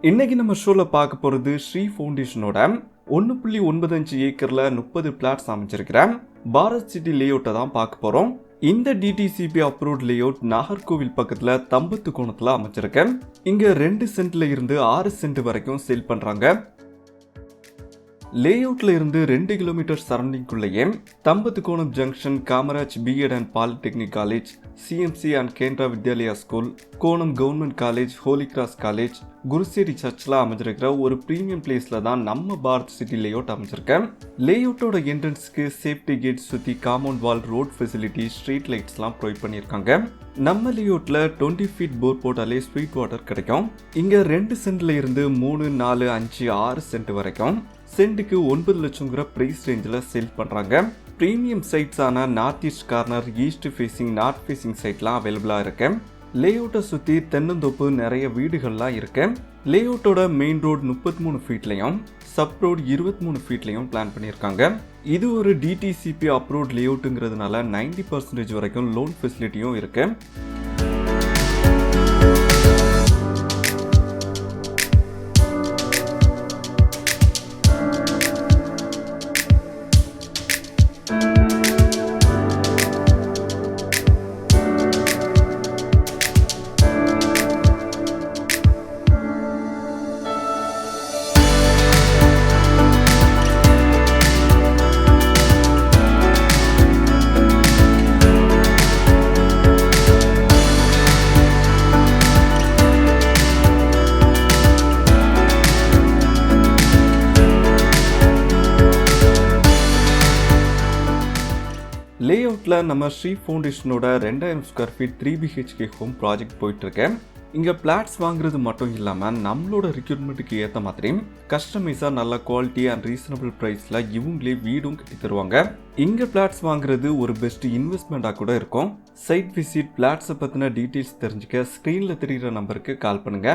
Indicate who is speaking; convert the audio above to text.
Speaker 1: இன்னைக்கு நம்ம ஷோல பார்க்க போறது ஸ்ரீ ஃபவுண்டேஷனோட 1.95 ஏக்கர்ல 30 பிளாட்ஸ் அமைச்சிருக்கிற பாரத் சிட்டி லேஅவுட்டை தான் பார்க்க போறோம். இந்த டிடிசிபி அப்ரூவ்ட் லேஅவுட் நாகர்கோவில் பக்கத்துல தம்பத்து கோணத்துல அமைச்சிருக்கேன். இங்க 2 சென்ட்ல இருந்து 6 சென்ட் வரைக்கும் சேல் பண்றாங்க. லேஅவுட்ல இருந்து 2 கிலோமீட்டர் சரௌண்டிங்குள்ளேயே Thambathu Konam junction, Kamaraj BEd and polytechnic college, CMC and Kendra Vidyalaya school, Konam government college, Holy Cross college, Kuruseri சர்ச்ல அமைஞ்சிருக்கிற ஒரு பிரீமியம் பிளேஸ்ல தான் நம்ம பாரத் சிட்டி லேஅவுட் அமைச்சிருக்கேன். லேஅவுட்டோட என்ட்ரன்ஸ்க்கு சேஃப்டி கேட் சுத்தி compound wall, road facility, street லைட்ஸ்லாம் ப்ரொவைட் பண்ணியிருக்காங்க. நம்ம லேஅவுட்ல 20 ஃபீட் போர் போட்டாலே ஸ்வீட் வாட்டர் கிடைக்கும். இங்க 2 சென்ட்ல இருந்து 3, 4, 5, 6 சென்ட் வரைக்கும் சென்ட்டுக்கு 9 லட்சங்கிற பிரைஸ் ரேஞ்சில் சேல் பண்ணுறாங்க. ப்ரீமியம் சைட்ஸான north east corner, east facing, north facing சைட்லாம் அவைலபிளாக இருக்கு. லேஅவுட்டை சுற்றி தென்னந்தோப்பு, நிறைய வீடுகள்லாம் இருக்கு. லேஅவுட்டோட மெயின் ரோடு 33 ஃபீட்லையும் சப் ரோடு 23 ஃபீட்லையும் பிளான் பண்ணியிருக்காங்க. இது ஒரு டிடிசிபி அப்ரூவ்ட் லேஅவுட்டுங்கிறதுனால 90% வரைக்கும் லோன் ஃபெசிலிட்டியும் இருக்கு. லேஅவுட்ல நம்ம ஸ்ரீ ஃபவுண்டேஷனோட 2000 square feet 3 BHK home project போயிட்டு இருக்கேன். இங்க பிளாட்ஸ் வாங்குறது மட்டும் இல்லாம நம்மளோட ரெக்யூர்மெண்ட்டுக்கு ஏற்ற மாதிரி கஸ்டமைஸா நல்ல குவாலிட்டி அண்ட் ரீசனபிள் பிரைஸ்ல இவங்களே வீடும் கட்டி தருவாங்க. இங்க பிளாட்ஸ் வாங்குறது ஒரு பெஸ்ட் இன்வெஸ்ட்மெண்டா கூட இருக்கும். சைட் விசிட், பிளாட்ஸை பத்தின டீடைல்ஸ் தெரிஞ்சுக்க ஸ்கிரீன்ல தெரியுற நம்பருக்கு கால் பண்ணுங்க.